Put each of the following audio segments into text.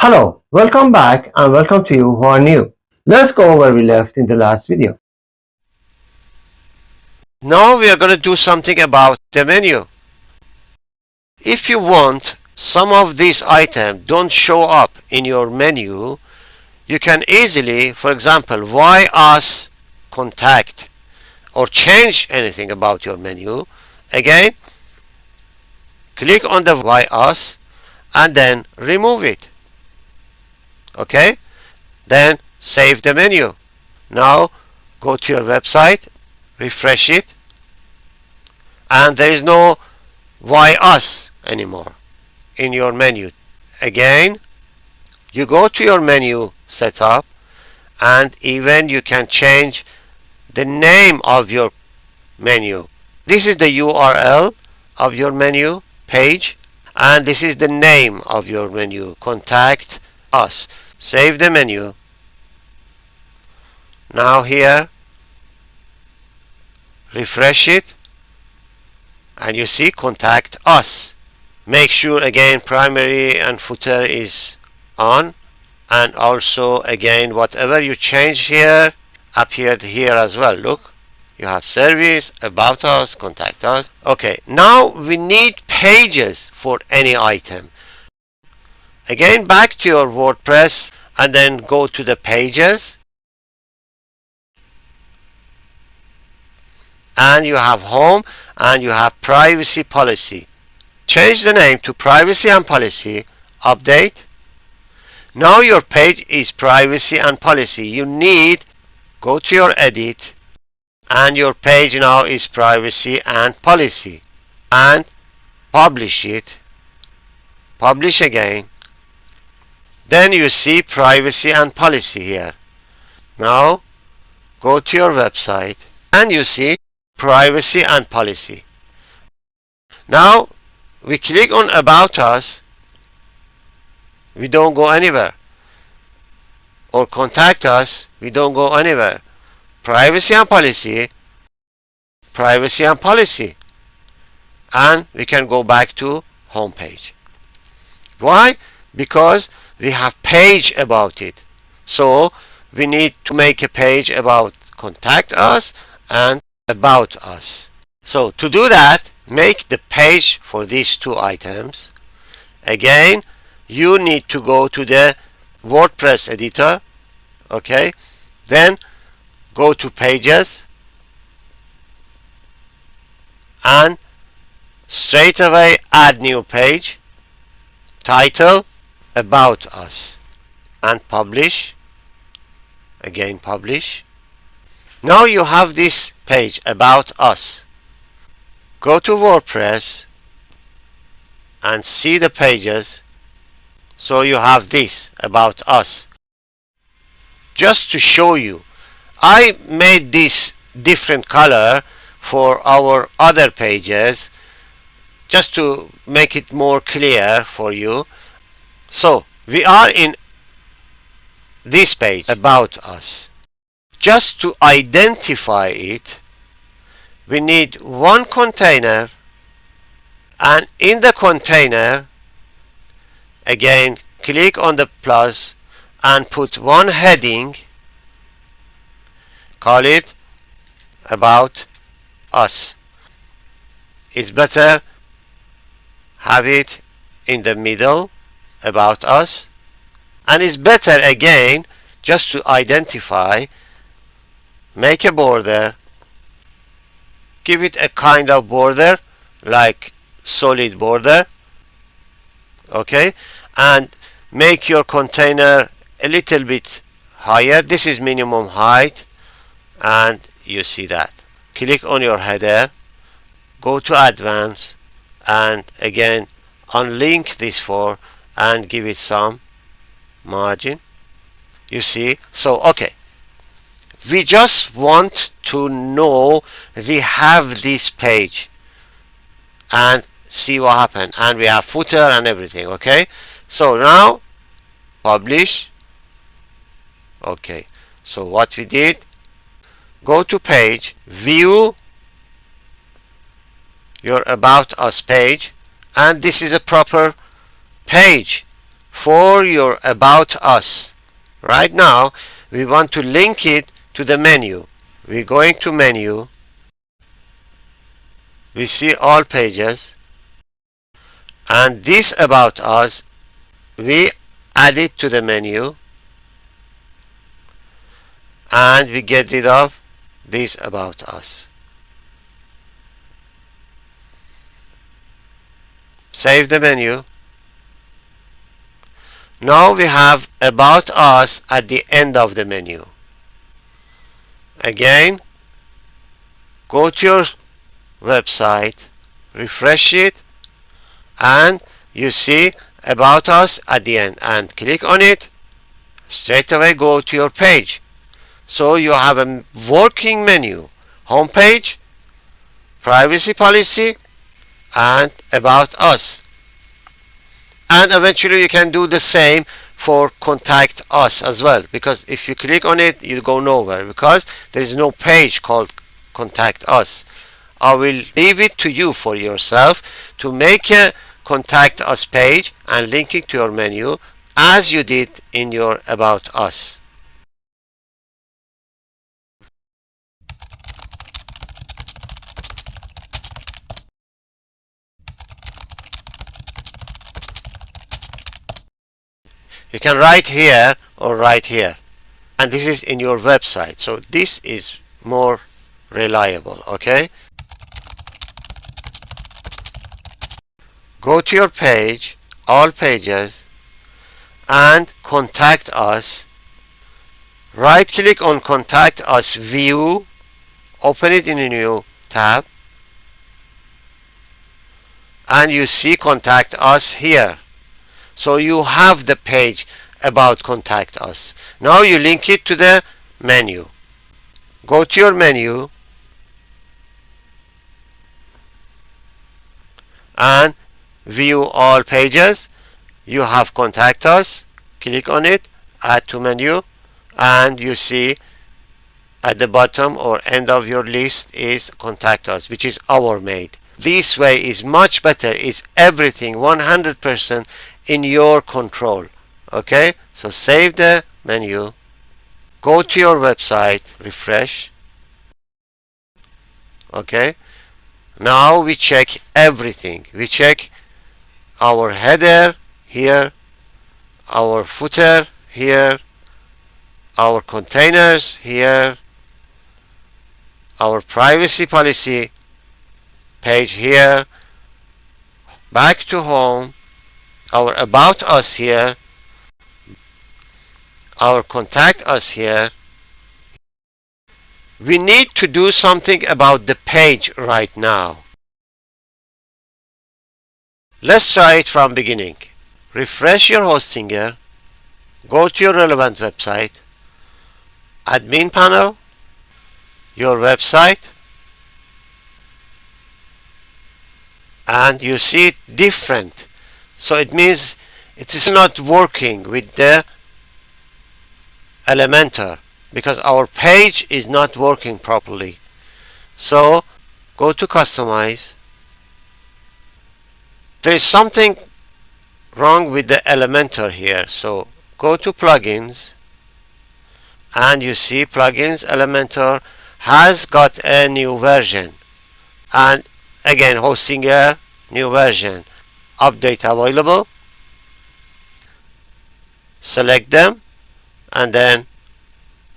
Hello, welcome back and welcome to you who are new. Let's go where we left in the last video. Now we are going to do something about the menu. If you want some of these items don't show up in your menu, you can easily, for example, why us contact or change anything about your menu. Again, click on the why us and then remove it. Okay? Then save the menu. Now go to your website, refresh it, and there is no why us anymore in your menu. Again, you go to your menu setup and even you can change the name of your menu. This is the URL of your menu page and this is the name of your menu, contact us. Save the menu. Now here, refresh it and you see contact us. Make sure again primary and footer is on, and also again whatever you change here appeared here as well. Look, you have service, about us, contact us. Okay, now we need pages for any item. Again, back to your WordPress and then go to the pages and you have home and you have privacy policy. Change the name to privacy and policy, update. Now your page is privacy and policy. You need go to your edit and your page now is privacy and policy and publish it. Publish again. Then you see privacy and policy here. Now go to your website and you see privacy and policy. Now we click on about us, we don't go anywhere, or contact us, we don't go anywhere. Privacy and policy, privacy and policy, and we can go back to home page. Why? Because we have page about it, so we need to make a page about contact us and about us. So to do that, make the page for these two items. Again, you need to go to the WordPress editor. Okay, then go to pages and straight away add new page, title about us, and publish. Again, publish. Now you have this page about us. Go to WordPress and see the pages. So you have this about us. Just to show you, I made this different color for our other pages just to make it more clear for you. So we are in this page about us. Just to identify it, we need one container, and in the container again click on the plus and put one heading, call it about us. It's better have it in the middle, about us, and it's better again just to identify, make a border, give it a kind of border like solid border. Okay, and make your container a little bit higher. This is minimum height, and you see that. Click on your header, go to advanced, and again unlink this for and give it some margin. You see, so okay, we just want to know we have this page and see what happened, and we have footer and everything. Okay, so now publish. Okay, so what we did, go to page, view your about us page, and this is a proper page for your About Us. Right now, we want to link it to the menu. We're going to menu. We see all pages. And this About Us, we add it to the menu. And we get rid of this About Us. Save the menu. Now we have About Us at the end of the menu. Again, go to your website, refresh it, and you see About Us at the end, and click on it. Straight away go to your page. So you have a working menu: home page, privacy policy, and About Us. And eventually you can do the same for Contact Us as well, because if you click on it, you go nowhere, because there is no page called Contact Us. I will leave it to you for yourself to make a Contact Us page and link it to your menu as you did in your About Us. You can write here or write here, and this is in your website, so this is more reliable. Okay, go to your page, all pages, and Contact Us. Right click on Contact Us view, open it in a new tab, and you see Contact Us here. So you have the page about Contact Us. Now you link it to the menu. Go to your menu and view all pages. You have Contact Us. Click on it, add to menu, and you see at the bottom or end of your list is Contact Us, which is our made. This way is much better. Is everything 100% in your control. Okay, so save the menu, go to your website, refresh. Okay, now we check everything. We check our header here, our footer here, our containers here, our privacy policy page here, back to home, our About Us here, our Contact Us here. We need to do something about the page right now. Let's try it from beginning. Refresh your Hostinger, go to your relevant website, admin panel, your website, and you see it different. So it means it is not working with the Elementor because our page is not working properly. So go to Customize. There is something wrong with the Elementor here. So go to Plugins, and you see Plugins Elementor has got a new version. And again, Hostinger, new version. Update available. Select them and then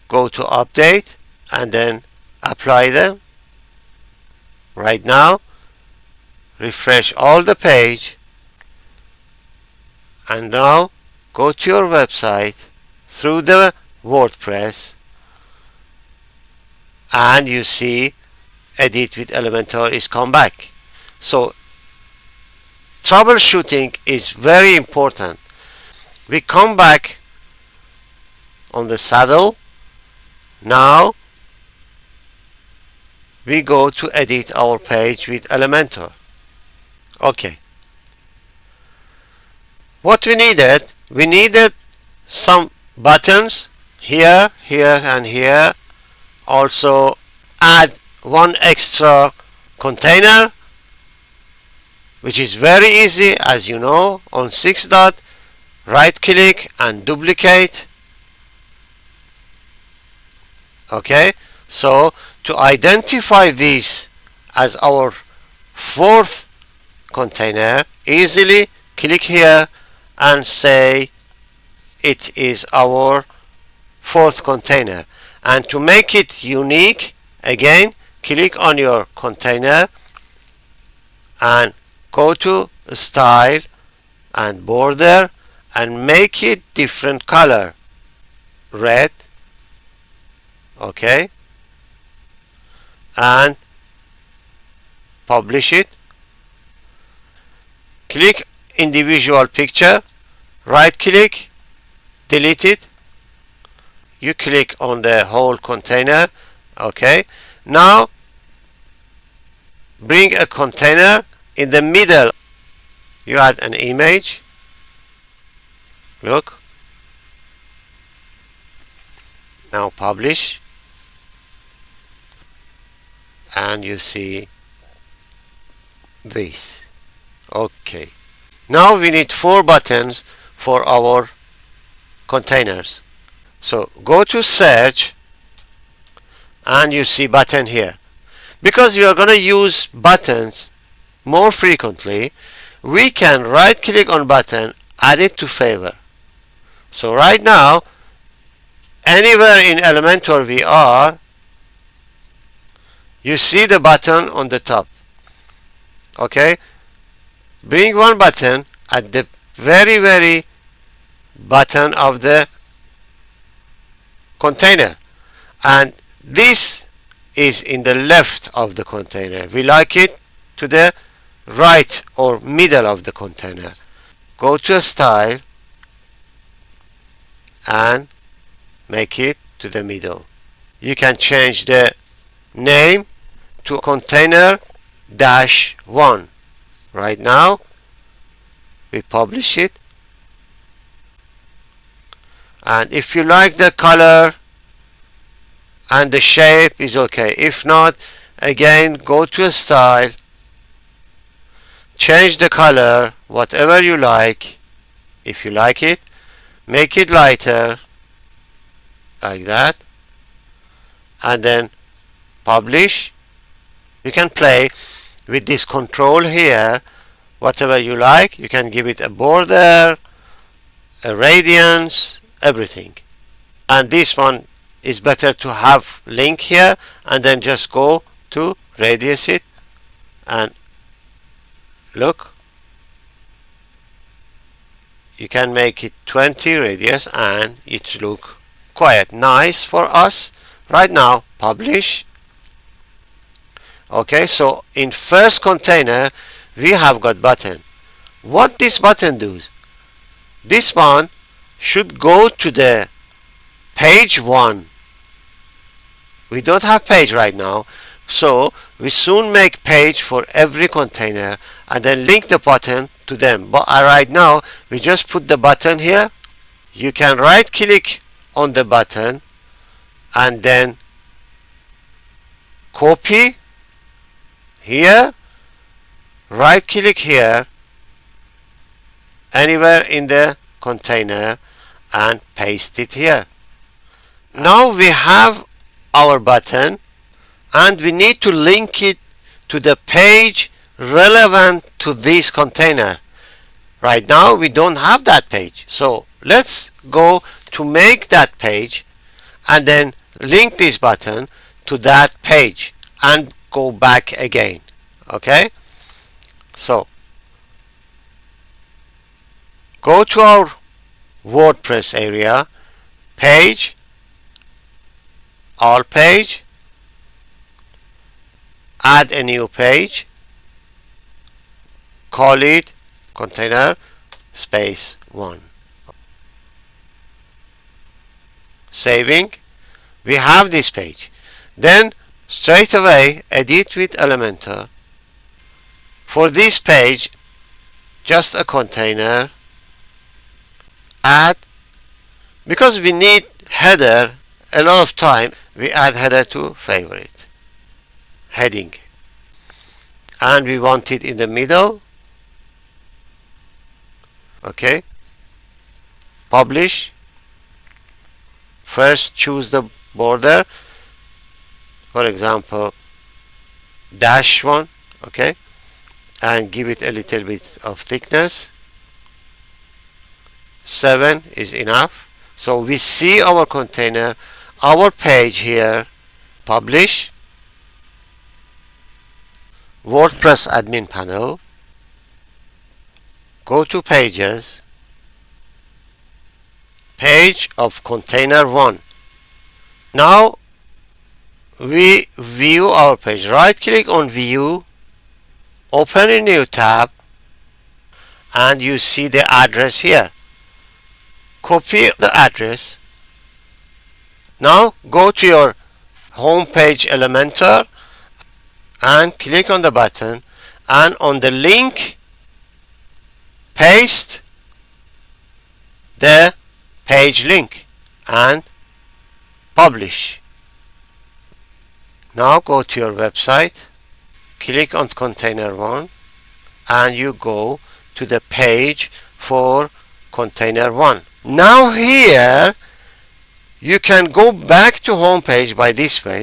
go to update and then apply them. Right now, refresh all the page, and now go to your website through the Wordpress, and you see edit with Elementor is come back. So troubleshooting is very important. We come back on the saddle. Now we go to edit our page with Elementor. Okay. What we needed some buttons here, here, and here. Also add one extra container, which is very easy, as you know. On 6 dot, right click and duplicate. Okay, so to identify this as our fourth container, easily click here and say it is our fourth container. And to make it unique, again click on your container and go to style and border and make it different color, red. Okay, and publish it. Click individual picture, right click, delete it. You click on the whole container. Okay, now bring a container in the middle. You add an image. Look, now publish, and you see this. Okay, now we need 4 buttons for our containers. So go to search and you see button here. Because we are going to use buttons more frequently, we can right click on button, add it to favor. So right now, anywhere in Elementor VR, you see the button on the top. Okay, bring one button at the very bottom of the container, and this is in the left of the container. We like it to the right or middle of the container. Go to style and make it to the middle. You can change the name to container -1. Right now we publish it, and if you like the color and the shape is okay. If not, again go to style, change the color whatever you like. If you like it, make it lighter like that, and then publish. You can play with this control here whatever you like. You can give it a border, a radiance, everything. And this one is better to have link here, and then just go to radius it, and look, you can make it 20 radius and it look quite nice for us. Right now publish. Okay, so in first container we have got button. What this button does, this one should go to the page 1. We don't have page right now, so we soon make page for every container and then link the button to them. But right now we just put the button here. You can right click on the button and then copy here, right click here anywhere in the container and paste it here. Now we have our button and we need to link it to the page relevant to this container. Right now we don't have that page, so let's go to make that page and then link this button to that page and go back again. Okay, so go to our WordPress area, page, all page, add a new page, call it container space 1. Saving, we have this page. Then straight away edit with Elementor. For this page, just a container, add, because we need header a lot of time, we add header to favorite, heading, and we want it in the middle. Okay, publish. First choose the border, for example -1, okay, and give it a little bit of thickness. 7 is enough. So we see our container, our page here. Publish, WordPress admin panel, go to pages, page of container 1. Now we view our page. Right click on view, open a new tab, and you see the address here. Copy the address. Now go to your home page Elementor and click on the button, and on the link paste the page link and publish. Now go to your website, click on container 1, and you go to the page for container 1. Now here you can go back to home page by this way,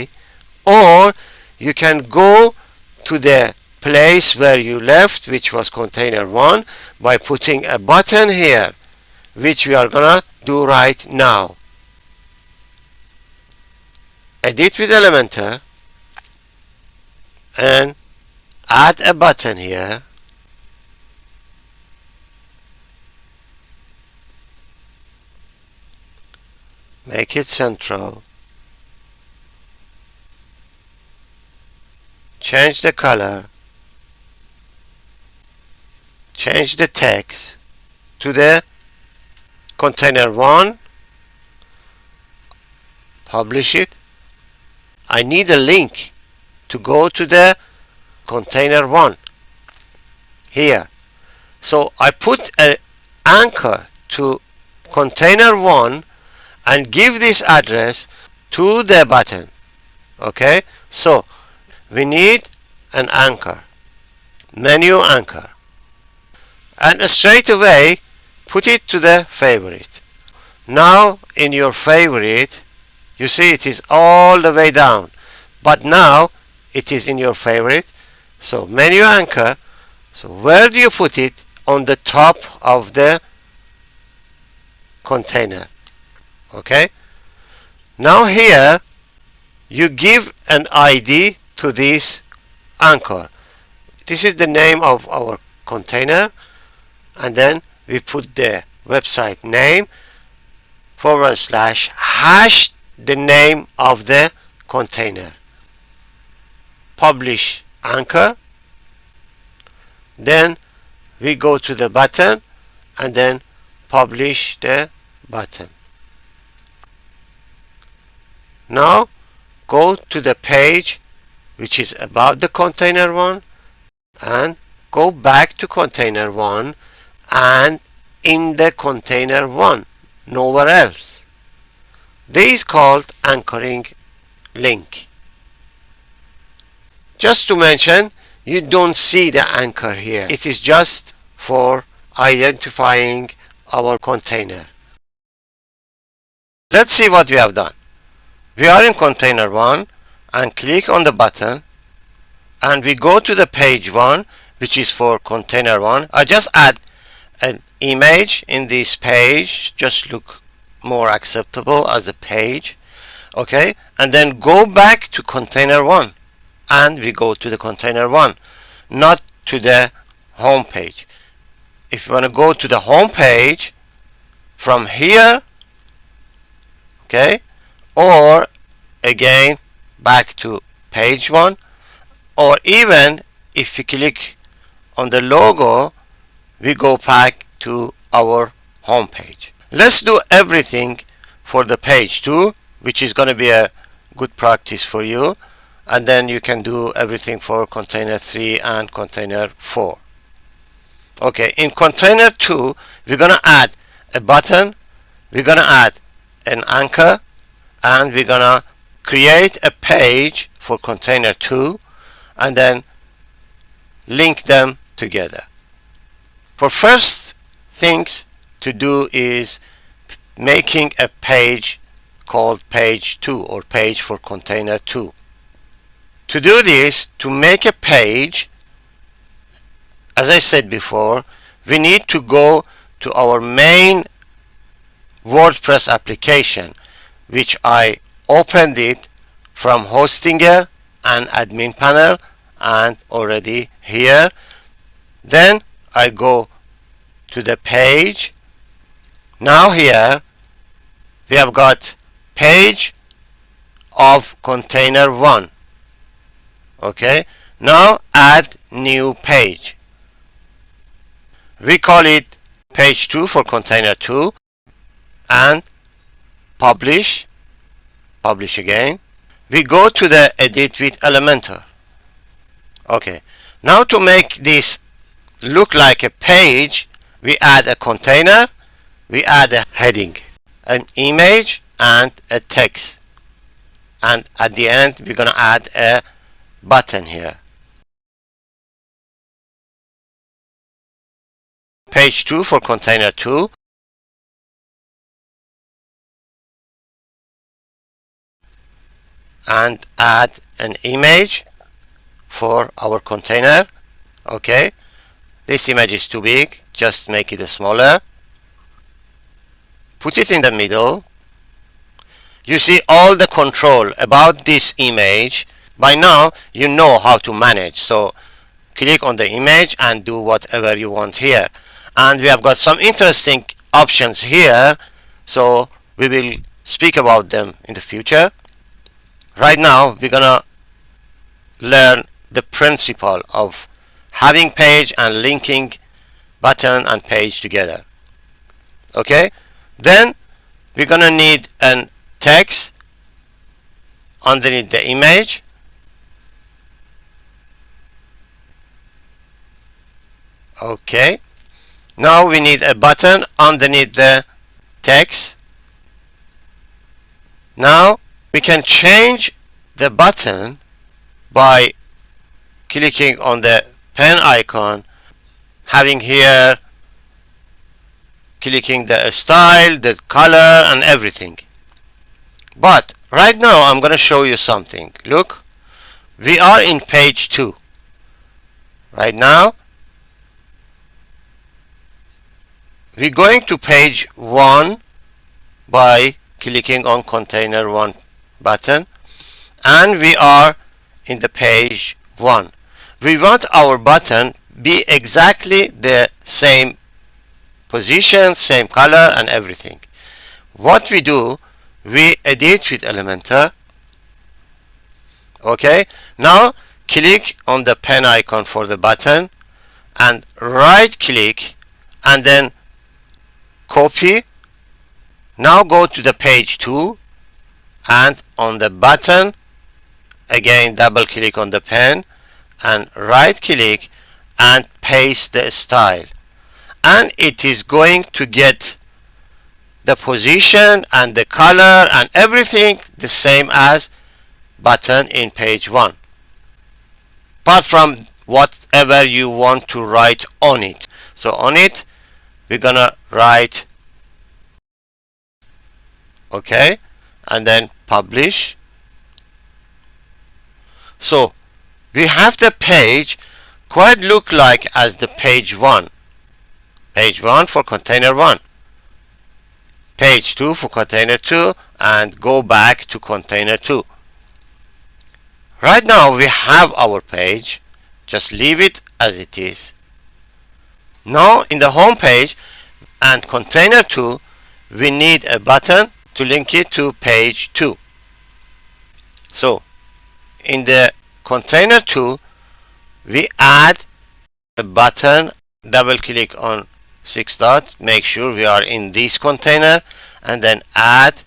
or you can go to the place where you left, which was container 1, by putting a button here, which we are gonna do right now. Edit with Elementor and add a button here. Make it central. Change the color. Change the text to the container 1. Publish it. I need a link to go to the container 1 here. So I put an anchor to container 1 and give this address to the button. Okay, so we need an anchor, menu anchor, and straight away put it to the favorite. Now in your favorite, you see it is all the way down, but now it is in your favorite. So menu anchor, so where do you put it? On the top of the container. Okay, now here you give an ID to this anchor. This is the name of our container, and then we put the website name / hash the name of the container. Publish anchor. Then we go to the button and then publish the button. Now go to the page which is about the container 1 and go back to container 1 and in the container 1, nowhere else. This is called anchoring link. Just to mention, you don't see the anchor here. It is just for identifying our container. Let's see what we have done. We are in container 1 and click on the button, and we go to the page 1, which is for container 1. I just add an image in this page, just look more acceptable as a page. Okay, and then go back to container 1 and we go to the container 1, not to the home page. If you want to go to the home page from here, okay, or again back to page 1, or even if you click on the logo, we go back to our home page. Let's do everything for the page 2, which is going to be a good practice for you, and then you can do everything for container 3 and container 4. Okay, in container 2 we're going to add a button, we're going to add an anchor, and we're going to create a page for container 2 and then link them together. For first things to do is making a page called page 2 or page for container 2. To do this, to make a page, as I said before, we need to go to our main WordPress application, which I opened it from Hostinger and admin panel and already here. Then I go to the page. Now here we have got page of container 1. Okay, now add new page. We call it page 2 for container 2 and publish again. We go to the edit with Elementor. Okay, now to make this look like a page, we add a container, we add a heading, an image and a text, and at the end we're gonna add a button here. Page 2 for container 2. And add an image for our container. Okay, this image is too big, just make it smaller. Put it in the middle. You see all the control about this image. By now you know how to manage, so click on the image and do whatever you want here. And we have got some interesting options here, so we will speak about them in the future. Right now we're gonna learn the principle of having page and linking button and page together. Okay, then we're gonna need an text underneath the image. Okay, now we need a button underneath the text. Now we can change the button by clicking on the pen icon, having here, clicking the style, the color and everything. But right now I'm going to show you something. Look, we are in page 2. Right now we're going to page 1 by clicking on container 1 button, and we are in the page 1. We want our button be exactly the same position, same color and everything. What we do, we edit with Elementor. Okay, now click on the pen icon for the button and right click and then copy. Now go to the page 2 and on the button again double click on the pen and right click and paste the style, and it is going to get the position and the color and everything the same as button in page 1, apart from whatever you want to write on it. So on it we're gonna write okay and then publish. So we have the page quite look like as the page 1. Page 1 for container 1, page 2 for container 2, and go back to container 2. Right now we have our page, just leave it as it is. Now in the home page and container 2 we need a button to link it to page 2. So in the container 2 we add a button, double click on 6 dots, make sure we are in this container, and then add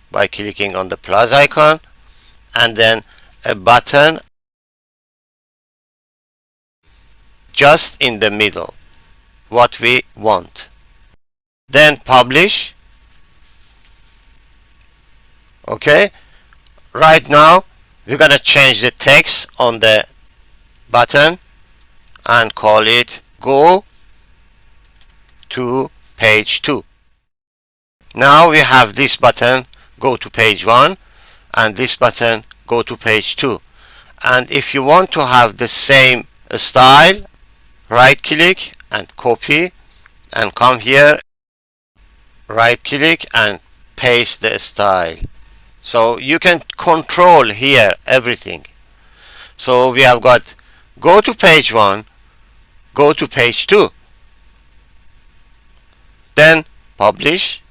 by clicking on the plus icon, and then a button just in the middle, what we want. Then publish. Okay, right now we're gonna change the text on the button and call it go to page 2. Now we have this button, go to page 1, and this button, go to page 2. And if you want to have the same style, right click and copy, and come here, right click and paste the style. So you can control here everything. So we have got go to page 1, go to page 2, then publish.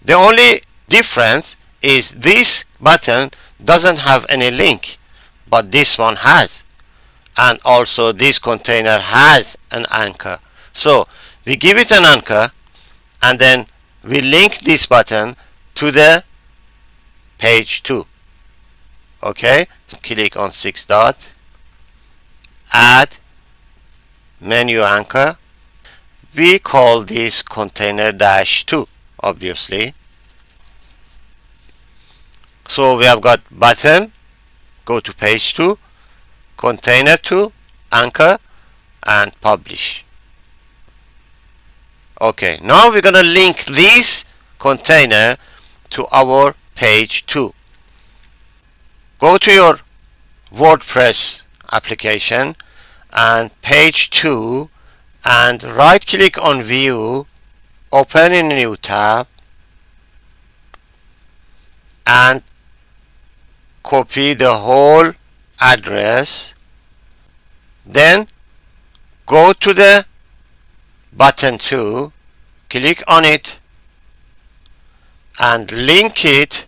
The only difference is this button doesn't have any link, but this one has. And also this container has an anchor. So we give it an anchor, and then we link this button to the page 2. Okay, click on 6 dot, add menu anchor. We call this container dash 2, obviously. So we have got button, go to page 2, container 2, anchor, and publish. Okay, now we're gonna link this container to our page 2. Go to your WordPress application and page 2, and right click on view, open in a new tab, and copy the whole address. Then go to the button 2, click on it, and link it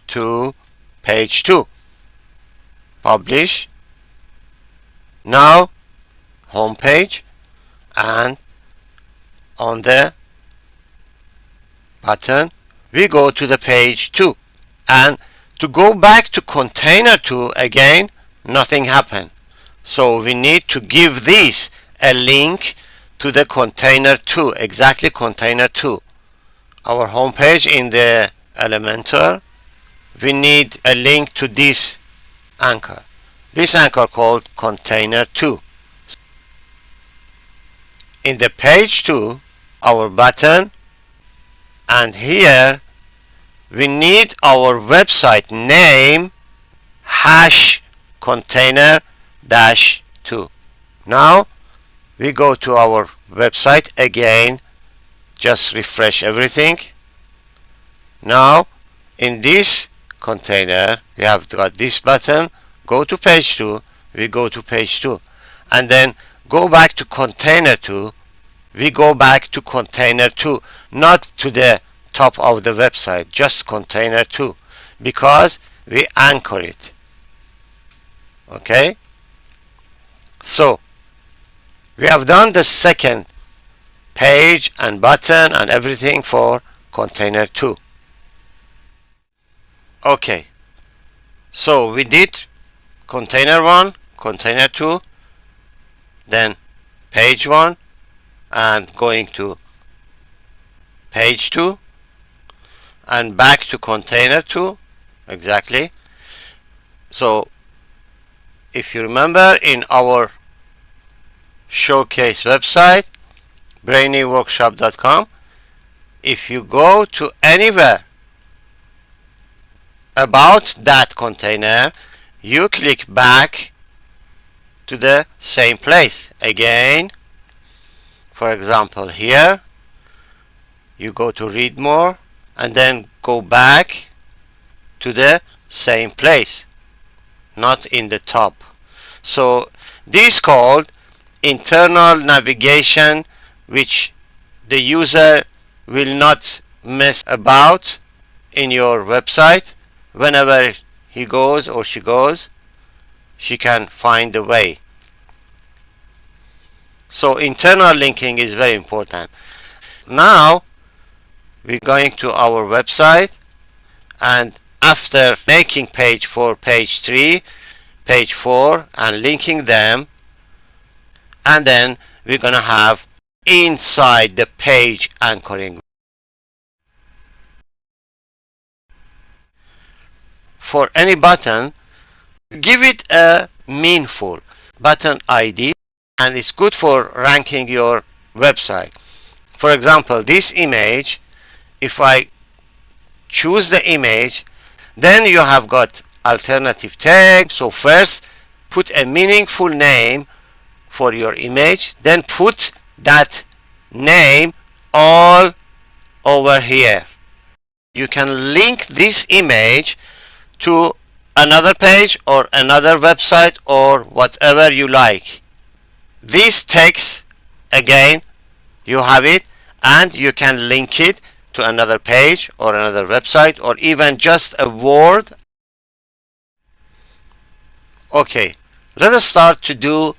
to page 2. Publish. Now home page, and on the button we go to the page 2, and to go back to container 2 again, nothing happened. So we need to give this a link to the container 2, exactly container 2. Our home page in the Elementor, we need a link to this anchor. This anchor called container 2. In the page 2, our button, and here we need our website name hash container dash 2. Now we go to our website again, just refresh everything. Now in this container we have got this button, go to page 2, we go to page 2, and then go back to container 2, we go back to container 2, not to the top of the website, just container 2, because we anchor it. Okay, so we have done the second page and button and everything for container 2. Okay, so we did container 1, container 2, then page 1, and going to page 2, and back to container 2, exactly. So if you remember, in our showcase website brainyworkshop.com, if you go to anywhere about that container, you click back to the same place again. For example, here you go to read more, and then go back to the same place, not in the top. So this is called internal navigation, which the user will not mess about in your website. Whenever he goes or she goes, she can find the way. So internal linking is very important. Now we're going to our website, and after making page 4, page 3, page 4, and linking them, and then we're gonna have inside the page anchoring. For any button, give it a meaningful button ID, and it's good for ranking your website. For example, this image, if I choose the image, then you have got alternative tag. So first put a meaningful name for your image, then put that name all over here. You can link this image to another page or another website or whatever you like. This text, again, you have it, and you can link it to another page or another website or even just a word. Okay, let us start to do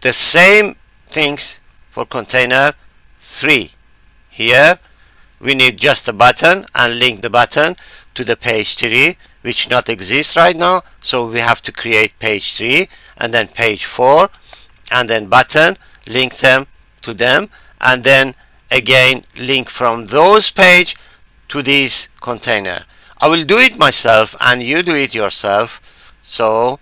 the same things for container 3. Here we need just a button and link the button to the page 3, which not exists right now. So we have to create page 3 and then page 4 and then button, link them to them, and then again link from those page to this container. I will do it myself and you do it yourself. So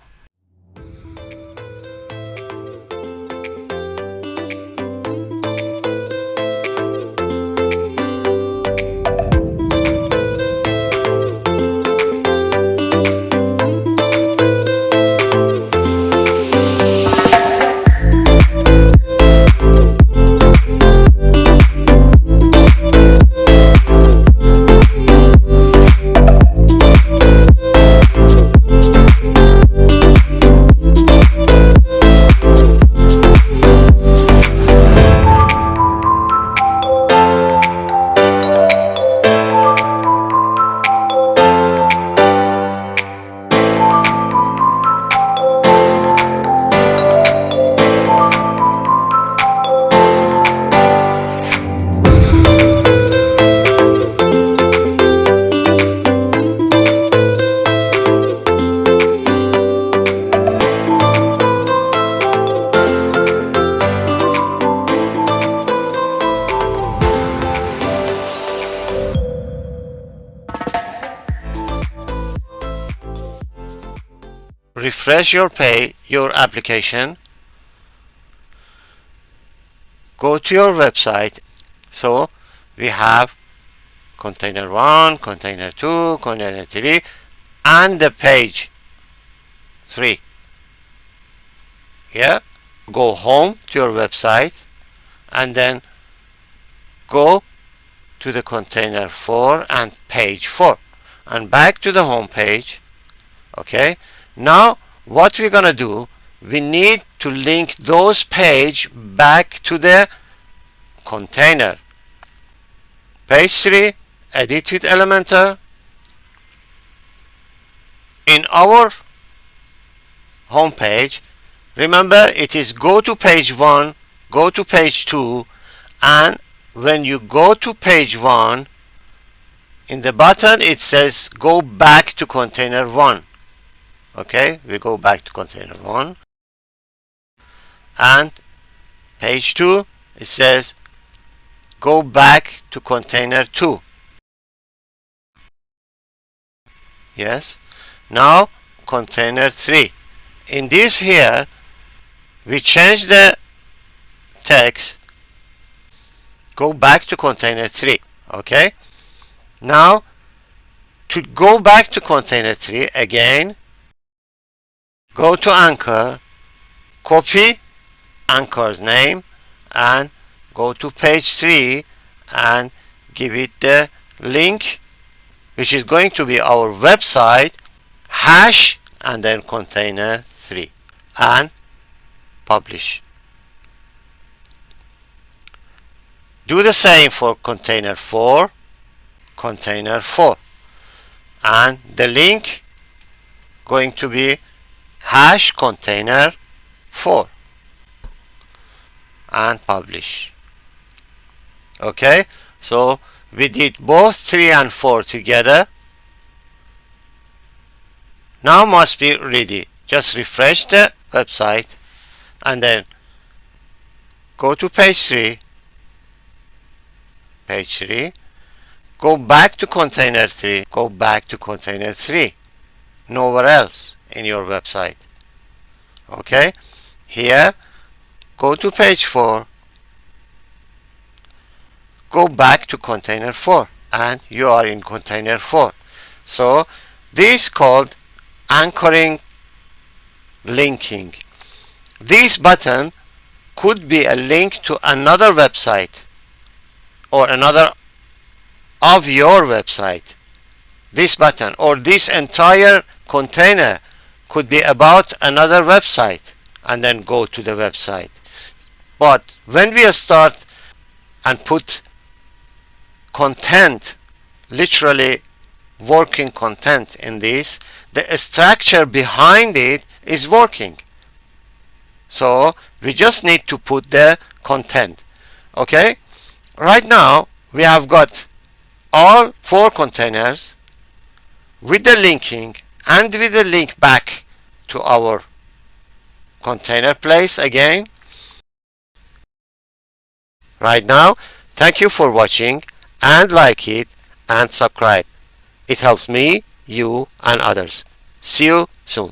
refresh your application, go to your website. So we have container 1, container 2, container 3, and the page 3. Here, go home to your website and then go to the container 4 and page 4 and back to the home page. Okay, now what we're gonna do, we need to link those page back to the container. Page 3, edit with Elementor. In our home page, remember it is go to page 1, go to page 2, and when you go to page 1, in the button it says go back to container 1. Okay, we go back to container 1, and page 2 it says go back to container 2. Yes, now container 3. In this here we change the text, go back to container 3. Okay, now to go back to container 3 again, go to anchor, copy anchor's name and go to page 3 and give it the link, which is going to be our website, hash and then container 3, and publish. Do the same for container 4, and the link going to be hash container 4 and publish. Okay, so we did both 3 and 4 together. Now must be ready. Just refresh the website and then go to page 3, go back to container 3, go back to container 3, nowhere else in your website. Okay, here go to page 4, go back to container 4 and you are in container 4. So this is called anchoring linking. This button could be a link to another website or another of your website. This button or this entire container could be about another website and then go to the website. But when we start and put content, literally working content in this, the structure behind it is working. So we just need to put the content. Okay, right now we have got all 4 containers with the linking and with the link back to our container place again. Right now, thank you for watching and like it and subscribe. It helps me, you and others. See you soon.